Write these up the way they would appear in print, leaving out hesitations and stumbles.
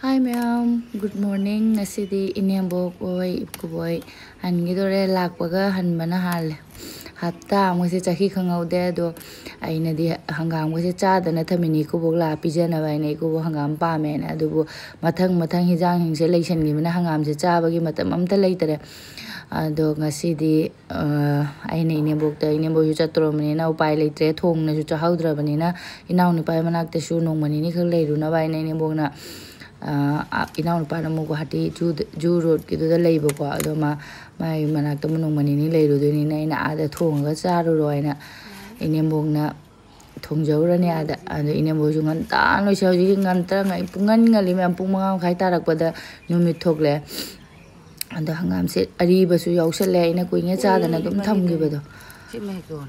Hi ma'am, good morning. Ngasidi inyambok boy boy hankhidore lakpaga hanbana hal. Hapta amuse chakhi khanghoudare do aina di hangam gase chadana thamini ko bogla pijana baine ko hangam pa men adubu mathang hijang hingse lection gi mana hangam se chabagi matam amta leitere ado ngasidi aina inyambok ta inyambok ju chatromani na upai leitre thongna ju chahaudrabani na inaw ni pai manak te su nongmani ni khak leiruna baina inyambok na inaw nupa na mo Guwahati Ju road ki da lay ko ado mai manak ta munong manini leiru do ni na ina ada thonga charu ro ina inyambok na thongjawra ni ada ado inyambok ju ngan ta no sauji ngan ta ngai pungan ngali me pung manga khai tarak pada numit thokle ado hangam se ari basu yausale ina kuinga cha da na dum thamgi bado chime ko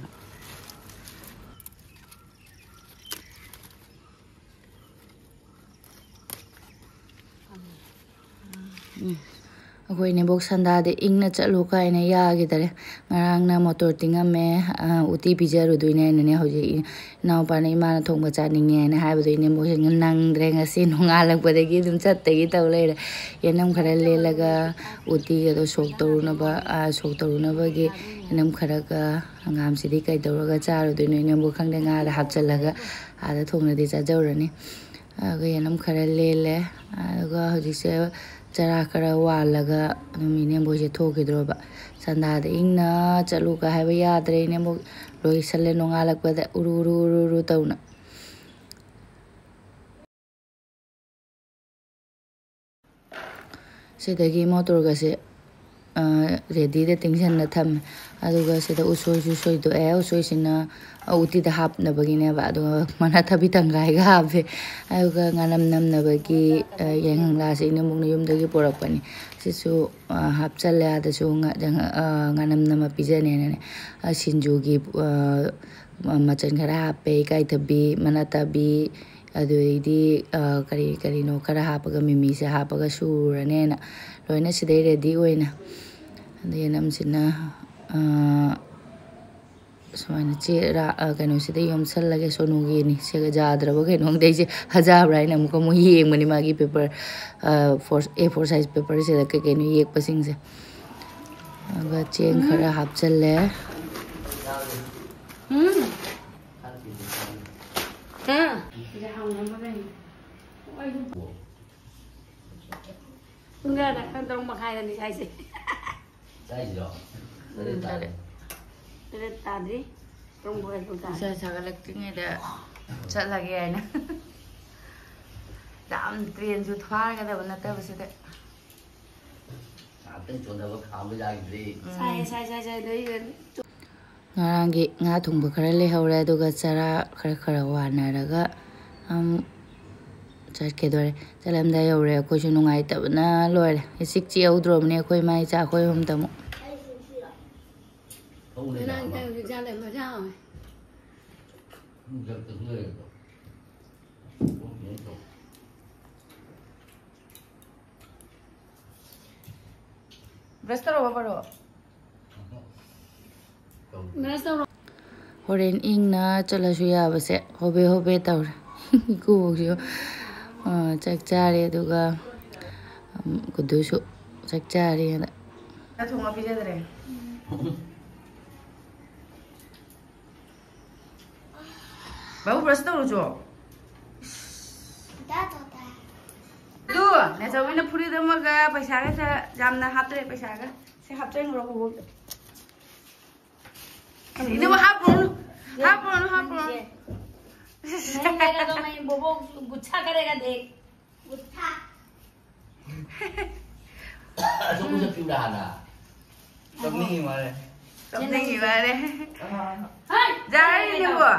akhoi ne bok sanda de ingna chalu ka ina ya gi dare ngarang na motor tinga me uti pijaru duine ne hoji naw pa ne ma na thongba cha ning ne na haibu duine mo nang dre ngasi nonga lak pade gi dum chat te gi taw le yenam khara le laga uti ga do sok toru na ba gi yenam khara ga ngam si di kai toru ga charu duine ne mo khang de nga da hap chalaga ada thongna di cha jawrani ga yenam khara le ga hoji se Jara kara walaga mine boje thoki droba sanda de ingna chalu ka haba yadre ne mo roi sale nongalak pada uru tauna sedagi motor ga se ready de tingsan na tham aduga se da usoi do usoi sina uti da hap na bagine ba adu mana thabi tangai ga habe aduga nganam nam na bagi yang la se ne mung yum da gi porak pani sisu hap chala da su nganam nam pijane ne sinju gi machan khara hape kai thabi mana tabi adu di kari no khara hapaga mimi se hapaga surane na loina sidai ready oina yenam sina Suana cera kanu sida yom lagi sonu gini sega jadra bagai nong dei se hajabra ina muka mo yeng mani magi paper A4 size paper se da ke nu yek pasing se aga cheng khara hap challe enggak ada kan tolong makai di size tadi rumbo itu kan saya sagalak tinge da chat lagi ai na dam train ju thwar ga da bana ta base da Aten chonda ba kham ba gi sai dei ngarangi nga thungba khara le hawra aduga chara khara wana raga chake dore chalam da yore ko chu nungai ta na loire echik chi audro mne khoi mai cha khoi hom tamu Nang cái ra lại mà ra rồi. Restaurant baro. Restaurant. Horen ing na chala suya base hobe taur. Ku jo chak chare duga kudu su chak chare na. Ta thunga pija dare. Baru brush tahu jo. Dah tahu. Tu, nasi awak ni puri dama ga paisa ga sa jam na hap tere paisa ga. Se hap tere ngoro ko. Ini mah hap ron. नहीं करेगा तो मैं बोबो गुच्छा करेगा देख Buta. Aso mo sa piudahan na. Sabni gimana? hai Jangan ini bu.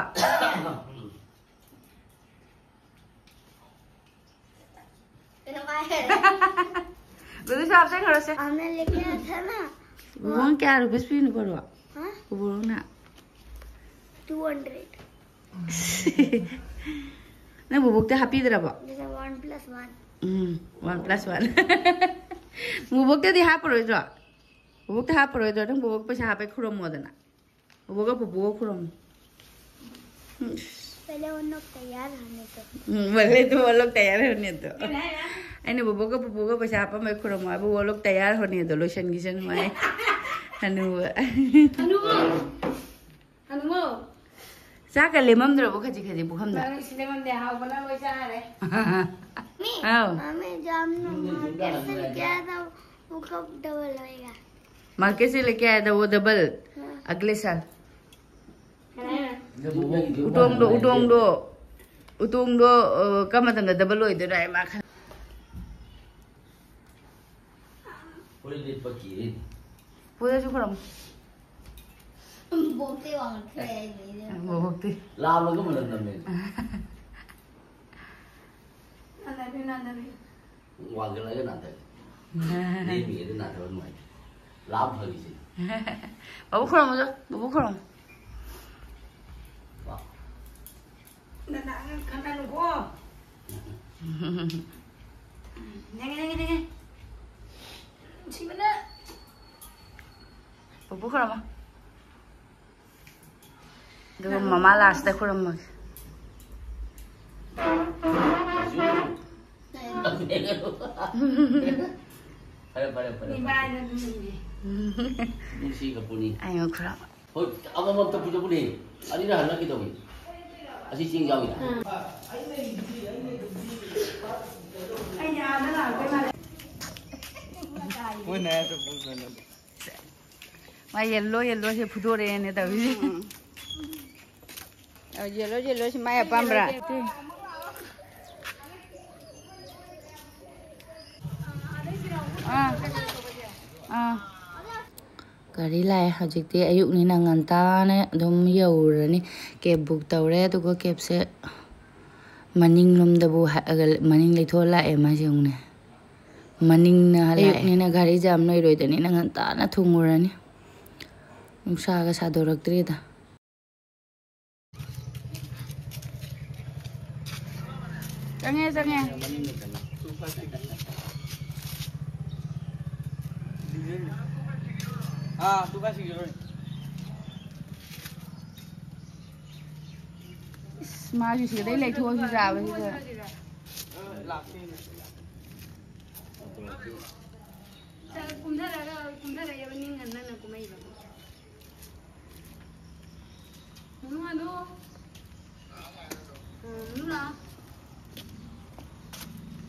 Kenapa है? Betul siapa sih kalau sih? हमने लेके आया था ना. Buang क्या रुपये spin करो? हाँ? Buang na. 200. Nah bubuk teh happy berapa? This is 1 plus 1. 1+1. Bubuk teh di hapur itu. Bubuk teh hapur itu, dong bubuk pas hape kurom modena. Bubuk apa bubuk kurom? पहले उन लोग तैयार होने तो Boleh tu, boleh tayar ni tu. anh bố cái bố cái पैसा apa mấy kurang mau bố lúc tayar hồi nè đồ lotion cái chân mai anu sao cái lemon rồi bố cái gì bố không được lemon deh hao bana woi cha đấy mummy जब कैसे लेके आया था वो कब double होएगा market से लेके आया था वो डबल अगले साल उतोंग दो कम मतलब डबल हो इधर आए माखन पूरा जो करो बोलते वहाँ थे वो होती लाभ लगा मतलब में वांगे लगे ना थे नहीं मिले ना थे उनमें लाभ भरी से बाबू करो मुझे बाबू करो nana khana nu ko nenge si mana babu karo ma do mama last da karo ma pada ni ba na ni si kapuni ayo karo oh apa mau tu punya puni ani dah nak kita ni asih sing jauh dah ai nhà nó làm cái này Ôi nè, tôi vui lên. mà yellow se phudo re ne ta vi yellow se mai pambra gari lai hajikti ayuk ni na nganta ne dum yaurani cab book tawre to ko cab se maning lom da bu maning le thola e ma jung ne maning na hala ni na gari jam noi roi da ni na nganta na thungurani umsa ga sa dorak tri da jange Ah, tu kasih gitu. mà chỉ đây lấy thua chứ ra bây giờ kumdara ya bani nganna na kuma yi ba nuna do nuna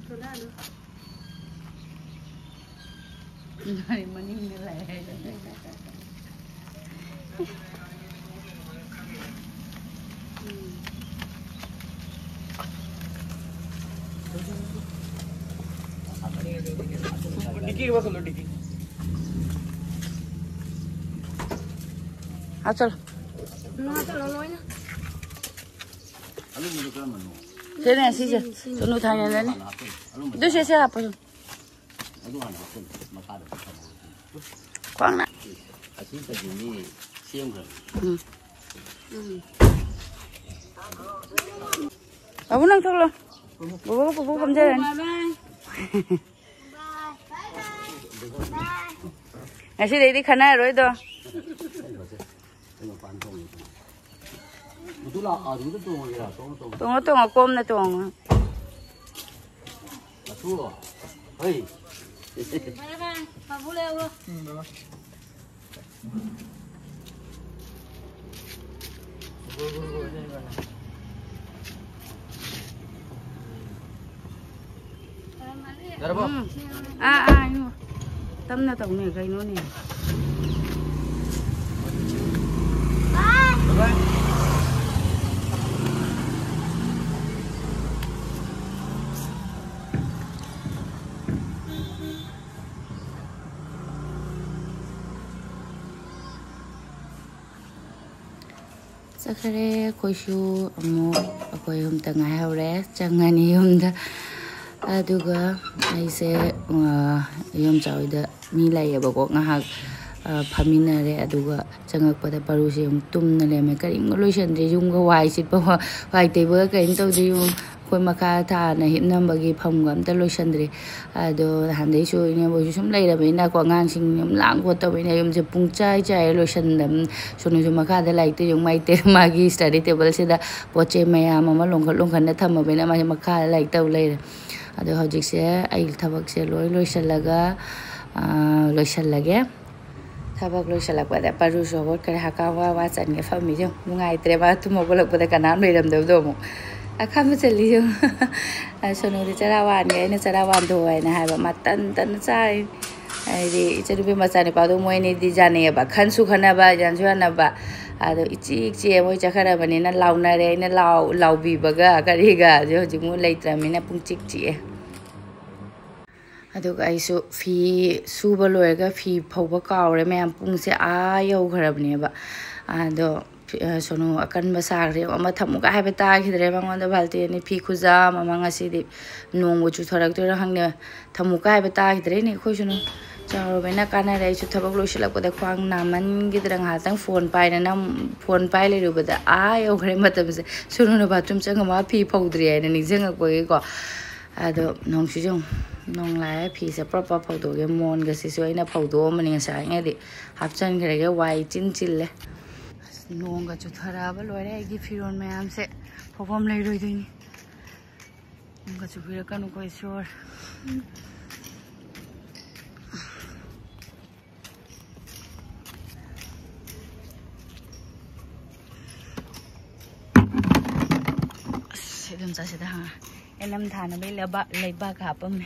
to da do này mà nhìn như này dicky बस लो dicky हाँ चल nuna to lo loina alu mulut kan mana thế này xí giờ tụi thằng này lên đứa xe hấp rồi alu anak pun makan quăng nè asih begini siang kan bố năng thuốc luôn bố không chơi ngày xưa đi khăn này rồi đó betul lah itu tu ya tuồng cơm này tuồng betul hei ba bu leo lo Darbo nhưng tâm là tổng này cái nó nè Sakare koishu amuk akhoi hum ta ngai haure changani hum da aduga aise yom chawida mi lai ba ko ngahak phamina re aduga changak pada paru se yum tum na le me karim solution re yum ga wai sit ba wai te ba kain to de yum khoi makha tha na him nam ba gi pham gam ta solution re ado han dei su ne bo sum lai da be na ko ngang sing yum lang ko to be ne yum je pung chai solution dam sunu ju makha da lai te yum mai te magi study table se da poche maya mama long khan na tham ba be na ma makha lai to lai ꯑꯗꯣ ꯍꯧꯖꯤꯛꯁꯦ ꯑꯩ ꯊꯕꯛꯁꯦ ꯂꯣꯏꯁꯜꯂꯒ ꯂꯣꯏꯁꯜꯂꯒꯦ ꯊꯕꯛ ꯂꯣꯏꯁꯜꯂꯛꯄꯗ ꯄꯔꯨꯁꯨ ꯍꯧꯒꯠꯈ꯭ꯔꯦ ꯍꯀꯥꯝ ꯋꯥ ꯆꯟꯒꯦ ꯐꯝꯃꯤꯁꯦ ꯅꯨꯡꯉꯥꯏꯇ꯭ꯔꯦ ꯃꯥ ꯇꯨꯝ ꯍꯧꯒꯠꯂꯛꯄꯗ ꯀꯅꯥꯝ ꯂꯩꯔꯝꯗꯕꯗꯣ ꯑꯃꯨꯛ ꯑꯈꯥꯝꯕ ꯆꯜꯂꯤꯁꯦ ꯁꯣꯅꯨꯗꯤ ꯆꯔꯥ ꯋꯥꯟꯒꯦ ꯑꯩꯅ ꯆꯔꯥ ꯋꯥꯟꯊꯣꯛꯑꯣ ꯍꯥꯏꯅ ꯍꯥꯏꯕ ꯃꯥ ꯇꯟꯅ ꯆꯥꯔꯤ ꯍꯥꯏꯗꯤ ꯏꯆꯟꯅꯨꯄꯤ ꯃꯆꯥꯅꯨꯄꯥꯗꯣ ꯃꯣꯏꯅꯤꯗꯤ ꯌꯥꯅꯩꯑꯕ ꯈꯟꯁꯨ ꯈꯟꯅꯕ ꯌꯥꯟꯁꯨ ꯌꯥꯟꯅꯕ ꯑꯗꯣ ꯏꯆꯤꯛ ꯆꯤꯛꯑꯦ ꯃꯣꯏ ꯆꯠꯈ꯭ꯔꯕꯅꯤꯅ ꯂꯥꯎꯅꯔꯦ ꯑꯩꯅ ꯂꯥꯎꯕꯤꯕꯒ ꯀꯔꯤꯒ ꯍꯧꯖꯤꯛ ꯃꯣꯏ ꯂꯩꯇ꯭ꯔꯕꯅꯤꯅ ꯄꯨꯡꯆꯤꯛ ꯆꯤꯛꯑꯦ ꯑꯗꯨꯒ ꯑꯩꯁꯨ ꯐꯤ ꯁꯨꯕ ꯂꯣꯏꯔꯒ ꯐꯤ ꯐꯧꯕ ꯀꯥꯎꯔꯦ ꯃꯌꯥꯝ ꯄꯨꯡꯁꯦ ꯌꯧꯈ꯭ꯔꯕꯅꯦꯕ ꯑꯗꯣ ꯁꯣꯅꯨ ꯑꯀꯟꯕ ꯁꯥꯈ꯭ꯔꯦ ꯑꯃ ꯊꯝꯃꯨꯒ ꯍꯥꯏꯕ ꯇꯥꯈꯤꯗ꯭ꯔꯦ ꯃꯉꯣꯟꯗ ꯕꯥꯜꯇꯤ ꯑꯅꯤ ꯐꯤ ꯈꯨꯖꯥ ꯑꯃ ꯉꯁꯤꯗꯤ ꯅꯣꯡꯕꯨ ꯆꯨꯊꯔꯛꯇꯣꯏꯔꯥ ꯈꯪꯗꯦ ꯊꯝꯃꯨꯒ ꯍꯥꯏꯕ ꯇꯥꯈꯤꯗ꯭ꯔꯦꯅꯦ ꯑꯩꯈꯣꯏ ꯁꯣꯅꯨ ꯆꯥꯎꯔꯕꯅꯤꯅ ꯀꯥꯟꯅꯔꯦ ꯑꯩꯁꯨ ꯊꯕꯛ ꯂꯣꯏꯁꯤꯜꯂꯛꯄꯗ ꯈ꯭ꯋꯥꯡ ꯅꯥꯃꯟꯈꯤꯗ꯭ꯔꯥ ꯉꯥꯏꯍꯥꯛꯇꯪ ꯐꯣꯟ ꯄꯥꯏ ꯂꯩꯔꯨꯕꯗ ꯌꯧꯈ꯭ꯔꯦ ꯃꯇꯝꯁꯦ ꯁꯣꯅꯨꯅ ꯕꯥꯊꯔꯨꯝ ꯆꯪꯉꯝꯃꯒ ꯐꯤ ꯐꯧꯗ꯭ꯔꯤ ꯍꯥꯏꯅ ꯅꯤꯡꯁꯤꯡꯉꯛꯄꯒꯤꯀോ ꯑꯗꯣ ꯅꯣꯡꯁꯤꯁꯨ ꯅꯣꯡ ꯂꯥꯛꯑꯦ ꯐꯤꯁꯦ ꯄ꯭ꯔꯞ ꯐꯧꯗꯣꯛꯑꯒꯦ ꯃꯣꯟꯒꯁꯤꯁꯨ ꯑꯩꯅ ꯐꯧꯗꯣꯛꯑꯝꯕꯅꯤ ꯉꯁꯥꯏꯉꯩꯗꯤ ꯍꯥꯞꯆꯤꯟꯈ꯭ꯔꯒꯦ ꯋꯥꯏ ꯆꯤꯜꯂꯦ ꯅꯣꯡꯒ ꯆꯨꯊꯔꯛꯑꯕ ꯂꯣꯏꯔꯦ ꯑꯩꯒꯤ ꯐꯤꯔꯣꯜ ꯃꯌꯥꯝꯁꯦ ꯐꯧꯐꯝ ꯂꯩꯔꯣꯏꯗꯣꯏꯅꯤ ꯅꯣꯡꯒ ꯆꯨꯕꯤꯔꯛꯀꯅꯨꯀꯣ ꯏꯁꯣꯔ ꯑꯗꯨꯝ ꯆꯠꯁꯤꯗ ꯑꯦꯅꯝ ꯊꯥꯅꯕꯩ ꯂꯩꯕꯥꯛ ꯍꯥꯞꯄꯝꯃꯦ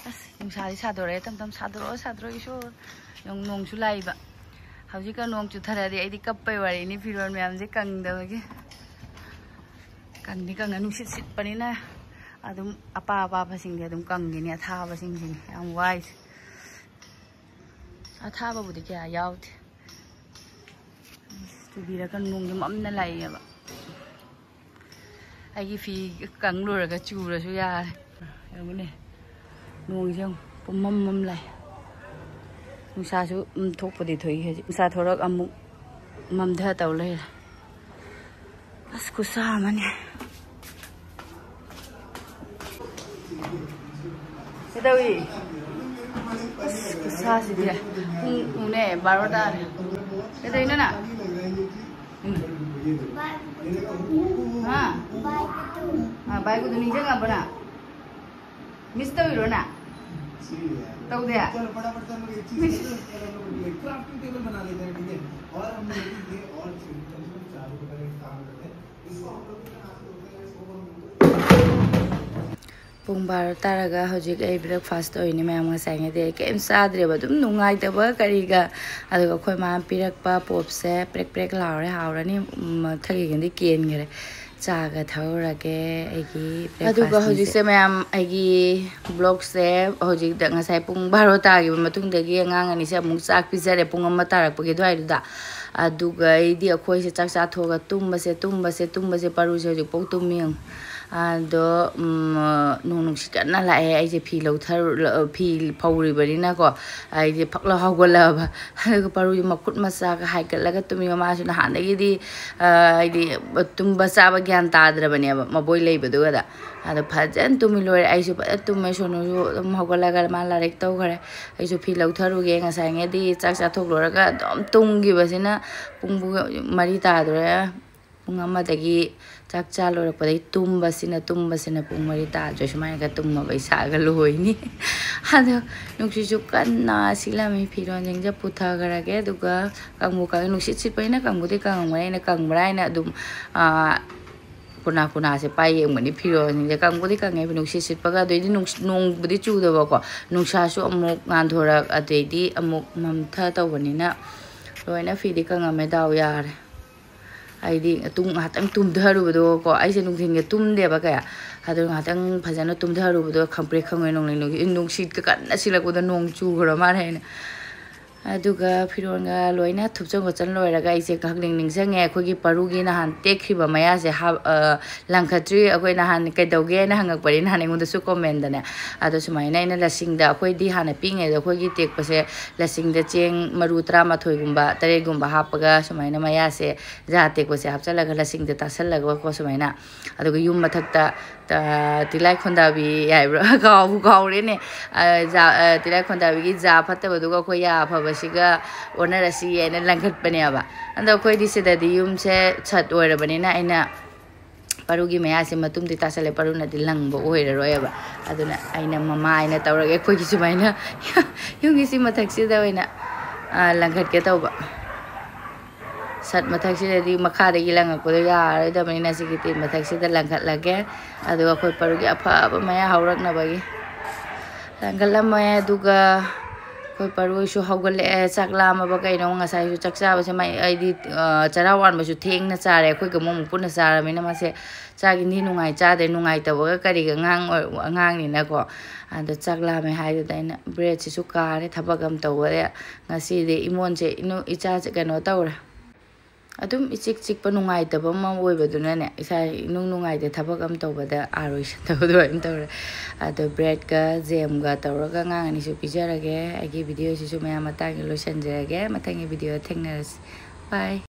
ꯑꯁ ꯅꯨꯡꯁꯥꯗꯤ ꯁꯥꯗꯣꯔꯛꯑꯦ ꯇꯝ ꯁꯥꯗꯣꯔꯛꯑꯣ ꯏꯁꯣꯔ ꯅꯣꯡꯁꯨ ꯂꯥꯛꯏꯕ ꯍꯧꯖꯤꯛꯀ ꯅꯣꯡ ꯆꯨꯊꯔꯗꯤ ꯑꯩꯗꯤ ꯀꯞꯄꯩ ꯋꯥꯔꯤꯅꯤ ꯐꯤꯔꯣꯜ ꯃꯌꯥꯝꯁꯦ ꯀꯪꯗꯕꯒꯤ ꯀꯪꯉ ꯅꯨꯡꯁꯤꯠ ꯁꯤꯠꯄꯅꯤꯅ ꯑꯗꯨꯝ ꯑꯄꯥꯕꯁꯤꯡꯁꯦ ꯑꯗꯨꯝ ꯀꯪꯈꯤꯅꯤ ꯑꯊꯥꯕꯁꯤꯡꯁꯤꯅꯤ ꯌꯥꯝ ꯋꯥꯏꯁꯦ ꯑꯊꯥꯕꯕꯨꯗꯤꯀꯌꯥ ꯌꯥꯎꯗꯦ ꯆꯨꯕꯤꯔꯒ ꯅꯣꯡꯁꯦ ꯃꯝꯅ ꯂꯥꯛꯏꯑꯕ ꯑꯩꯒꯤ ꯐꯤ ꯀꯪ ꯂꯣꯏꯔꯒ ꯆꯨꯔꯁꯨ ꯌꯥꯔꯦ ꯌꯦꯡꯉꯨꯅꯦ ꯅꯣꯡꯁꯦ ꯄꯨꯝꯃꯝ ꯂꯥꯛꯑꯦ ꯅꯨꯡꯁꯥꯁꯨ ꯊꯣꯛꯄꯗꯤ ꯊꯣꯛꯏ ꯍꯧꯖꯤꯛ ꯅꯨꯡꯁꯥ ꯊꯣꯔꯛ ꯑꯃꯨꯛ ꯃꯝꯊ ꯇꯧ ꯂꯩꯔꯦ ꯑꯁ ꯈꯨꯠꯁꯥ ꯑꯃꯅꯦ ꯀꯩꯗꯧꯏ ꯑꯁ ꯈꯨꯠꯁꯥꯁꯤꯗꯤ ꯄꯨꯡꯅꯦ 12 ꯇꯥꯔꯦ ꯀꯩꯗꯧꯏꯅꯣ ꯅꯪ बाइक को नीचे का बना मिस तो ही रोना तो दे क्राफ्टिंग टेबल बना लेते हैं ठीक है और हम ये और चालू करके काम करते हैं इसको हम लोग ꯄꯨꯡ 12 ꯇꯥꯔꯒ ꯍꯧꯖꯤꯛ ꯑꯩ ꯕ꯭ꯔꯦꯛꯐꯥꯁ ꯇꯧꯔꯤꯅꯤ ꯃꯌꯥꯝ ꯉꯁꯥꯏꯉꯩꯗꯤ ꯑꯩ ꯀꯩꯝ ꯆꯥꯗ꯭ꯔꯦꯕ ꯑꯗꯨꯝ ꯅꯨꯡꯉꯥꯏꯇꯕ ꯀꯔꯤꯒ ꯑꯗꯨꯒ ꯑꯩꯈꯣꯏ ꯃꯥꯅ ꯄꯤꯔꯛꯄ ꯄꯣꯞꯁꯦ ꯄ꯭ꯔꯦꯛ ꯂꯥꯎꯔꯦ ꯍꯥꯎꯔꯅꯤ ꯃꯊꯛꯀꯤꯒꯗꯤ ꯀꯦꯟꯈ꯭ꯔꯦ ꯆꯥꯒ ꯊꯛꯎꯔꯒꯦ ꯑꯩꯒꯤ ꯑꯗꯨꯒ ꯍꯧꯖꯤꯛꯁꯦ ꯃꯌꯥꯝ ꯑꯩꯒꯤ ꯕ꯭ꯂꯣꯛꯁꯦ ꯍꯧꯖꯤꯛꯇ ꯉꯁꯥꯏ ꯄꯨꯡ 12 ꯇꯥꯈꯤꯕ ꯃꯇꯨꯡꯗꯒꯤ ꯑꯉꯥꯡ ꯑꯅꯤꯁꯦ ꯑꯃꯨꯛ ꯆꯥꯛ ꯄꯤꯖꯔꯦ ꯄꯨꯡ 1 ꯇꯥꯔꯛꯄꯒꯤ ꯑꯗꯨꯋꯥꯏꯗꯨꯗ ꯑꯗꯨꯒ ꯑꯩꯗꯤ ꯑꯩꯈꯣꯏꯁꯦ ꯆꯥꯛ ꯆꯥꯊꯣꯛꯑꯒ ꯇꯨꯝꯕꯁꯦ ꯄꯔꯨꯁꯦ ꯍꯧꯖꯤꯛꯐꯥꯎ ꯇꯨꯝꯃꯤ ꯑꯗꯣ ꯅꯣꯡ ꯅꯨꯡꯁꯤꯠ ꯀꯟꯅ ꯂꯥꯛꯑꯦ ꯑꯩꯁꯦ ꯐꯤ ꯐꯧꯔꯤꯕꯅꯤꯅꯀꯣ ꯑꯩꯁꯦ ꯐꯛꯂ ꯍꯧꯒꯠꯂꯛꯑꯕ ꯑꯗꯨꯒ ꯄꯔꯨꯁꯦ ꯃꯈꯨꯠ ꯃꯆꯥꯒ ꯍꯥꯏꯒꯠꯂꯒ ꯇꯨꯝꯃꯤꯕ ꯃꯥꯁꯨ ꯅꯍꯥꯟꯗꯒꯤꯗꯤ ꯍꯥꯏꯗꯤ ꯇꯨꯝꯕ ꯆꯥꯕ ꯒ꯭ꯌꯥꯟ ꯇꯥꯗ꯭ꯔꯕꯅꯦꯕ ꯃꯕꯣꯏ ꯂꯩꯕꯗꯨꯒꯗ ꯑꯗꯣ ꯐꯖꯅ ꯇꯨꯝꯃꯤ ꯂꯣꯏꯔꯦ ꯑꯩꯁꯨ ꯐꯖꯅ ꯇꯨꯝꯃꯦ ꯁꯣꯅꯨꯁꯨ ꯑꯗꯨꯝ ꯍꯧꯒꯠꯂꯒ ꯃꯥ ꯂꯥꯏꯔꯤꯛ ꯇꯧꯈ꯭ꯔꯦ ꯑꯩꯁꯨ ꯐꯤ ꯂꯧꯊꯔꯨꯒꯦ ꯉꯁꯥꯏꯉꯩꯗꯤ ꯆꯥꯛ ꯆꯥꯊꯣꯛꯂꯨꯔꯒ ꯑꯗꯨꯝ ꯇꯨꯝꯈꯤꯕꯁꯤꯅ ꯄꯨꯡ 3 ꯇꯥꯗꯣꯔꯦ ꯄꯨꯡ 1ꯗꯒꯤ ꯆꯥꯛ ꯆꯥ ꯂꯣꯏꯔꯛꯄꯗꯒꯤ ꯇꯨꯝꯕꯁꯤꯅ ꯄꯨꯡ 3 ꯇꯥꯗ꯭ꯔꯦ ꯁꯨꯃꯥꯏꯅꯒ ꯇꯨꯝꯃꯕ ꯏꯁꯥꯒ ꯂꯣꯏꯅꯤ ꯑꯗꯣ ꯅꯨꯡꯁꯤꯠꯁꯨ ꯀꯟꯅ ꯁꯤꯠꯂꯝꯃꯤ ꯐꯤꯔꯣꯟꯁꯤꯡꯁꯦ ꯄꯨꯊꯈ꯭ꯔꯒꯦ ꯑꯗꯨꯒ ꯅꯨꯡꯁꯤꯠ ꯁꯤꯠꯄꯅꯤꯅ ꯀꯪꯕꯨꯗꯤ ꯀꯪꯉꯝꯒꯅꯤ ꯑꯩꯅ ꯀꯪꯕ꯭ꯔꯥ ꯍꯥꯏꯅ ꯑꯗꯨꯝ ꯀꯨꯅꯥꯁꯦ ꯄꯥꯏ ꯌꯦꯡꯕꯅꯤ ꯐꯤꯔꯣꯟꯁꯤꯡꯁꯦ ꯀꯪꯕꯨꯗꯤ ꯀꯪꯉꯦꯕ ꯅꯨꯡꯁꯤꯠ ꯁꯤꯠꯄꯒ ꯑꯗꯩꯗꯤ ꯅꯣꯡꯕꯨꯗꯤ ꯆꯨꯗꯕꯀꯣ ꯅꯨꯡꯁꯥꯁꯨ ꯑꯃꯨꯛ ꯉꯥꯟꯊꯣꯔꯛ ꯑꯗꯩꯗꯤ ꯑꯃꯨꯛ ꯃꯝꯊ ꯇꯧꯕꯅꯤꯅ ꯂꯣꯏꯅ ꯐꯤꯗꯤ ꯀꯪꯉꯝꯃꯦ ꯗꯥꯎ ꯌꯥꯔꯦ ꯑꯩꯗꯤ ꯉꯥꯏꯍꯥꯛꯇꯪ ꯇꯨꯝꯊꯔꯨꯕꯗꯣꯀꯣ ꯑꯩꯁꯦ ꯅꯨꯡꯊꯤꯟꯒ ꯇꯨꯝꯗꯦꯕ ꯀꯌꯥ ꯑꯗꯨ ꯉꯥꯏꯍꯥꯛꯇꯪ ꯐꯖꯅ ꯇꯨꯝꯊꯔꯨꯕꯗꯣ ꯈꯪꯄ꯭ꯔꯦꯛ ꯈꯪꯉꯣꯏ ꯅꯨꯡꯁꯤꯠꯀ ꯀꯟꯅ ꯁꯤꯜꯂꯛꯄꯗ ꯅꯣꯡ ꯆꯨꯈ꯭ꯔ ꯃꯥꯜꯂꯦ ꯍꯥꯏꯅ ꯑꯗꯨꯒ ꯐꯤꯔꯣꯟꯒ ꯂꯣꯏꯅ ꯊꯨꯞꯆꯟ ꯈꯣꯠꯆꯟ ꯂꯣꯏꯔꯒ ꯑꯩꯁꯦ ꯈꯪꯅꯤꯡ ꯅꯤꯡꯁꯤꯡꯉꯦ ꯑꯩꯈꯣꯏꯒꯤ ꯄꯔꯨꯒꯤ ꯅꯍꯥꯟ ꯇꯦꯛꯈꯤꯕ ꯃꯌꯥꯁꯦ ꯂꯪꯈꯠꯇ꯭ꯔꯤ ꯑꯩꯈꯣꯏ ꯅꯍꯥन ꯀꯩꯗꯧꯒꯦ ꯍꯥꯏꯅ ꯍꯪꯉꯛꯄꯅꯤ ꯅꯍꯥꯟ ꯑꯩꯉꯣꯟꯗꯁꯨ ꯀꯣꯃꯦꯟꯗꯅꯦ ꯑꯗꯣ ꯁꯨꯃꯥꯏꯅ ꯑꯩꯅ ꯂꯁꯤꯡꯗ ꯑꯩꯈꯣꯏꯗꯤ ꯍꯥꯟꯅ ꯄꯤꯛꯉꯩꯗ ꯑꯩꯈꯣꯏꯒꯤ ꯇꯦꯛꯄꯁꯦ ꯂꯁꯤꯡꯗ ꯆꯦꯡ ꯃꯔꯨ 12ꯒꯨꯝꯕ 13ꯒꯨꯝꯕ ꯍꯥꯞꯄꯒ ꯁꯨꯃꯥꯏꯅ ꯃꯌꯥꯁꯦ ꯖꯥ ꯇꯦꯛꯄꯁꯦ ꯍꯥꯞꯆꯜꯂꯒ ꯂꯁꯤꯡꯗ ꯇꯥꯁꯜꯂꯒꯀꯣ ꯁꯨꯃꯥꯏꯅ ꯑꯗꯨꯒ ꯌꯨꯝ ꯃꯊꯛꯇ ꯇꯤꯂꯥꯏ ꯈꯣꯟꯗꯥꯕꯤ ꯍꯥꯏꯕ꯭ꯔꯥ ꯀꯥꯎꯔꯦꯅꯦ ꯇꯤꯂꯥꯏ ꯈꯣꯟꯗꯥꯕꯤꯒꯤ ꯖꯥ ꯐꯠꯇꯕꯗꯨꯒ ꯑꯩꯈꯣꯏ ꯌꯥ ꯑꯐꯕꯁꯤꯒ ꯑꯣꯟꯅꯔꯁꯤ ꯍꯥꯏꯅ ꯂꯪꯈꯠꯄꯅꯦꯕ ꯑꯗꯣ ꯑꯩꯈꯣꯏꯗꯤ ꯁꯤꯗꯗꯤ ꯌꯨꯝꯁꯦ ꯁꯠ ꯑꯣꯏꯔꯕꯅꯤꯅ ꯑꯩꯅ parugi mayasi matum di tasale paruna di langbo oiraroyaba aduna aina mama aina tawrage khoi ki sumaina yungi si mathaksi da oina langkhat ke tawba sat mathaksi di makha de gilang ko ya da manina sigiti mathaksi da langkhat lage adu khoi parugi apha ba maya haurak na bagi langkalam maya duga khoi paru su haugal chakla ma ba kai no ngasai su chaksa ba se mai ai di charawan ba su theng na chare khoi ga mom pun na chara mina ma se chagi ni nungai cha de nungai ta ba kari ga ngang ni na ko anda chakla me hai da ina bread si su ka re thabagam to wa ngasi de imon se inu echa se kano tawra adum echik chik pa nungai ta ba ma oi ba duna ne isa nungai de thabagam to ba da aroi sa to do im tawra ado bread ka jam ga tawra ga ngang ni su pijara ge agi video si su ma matang lo sanjara ge matang video thengna bye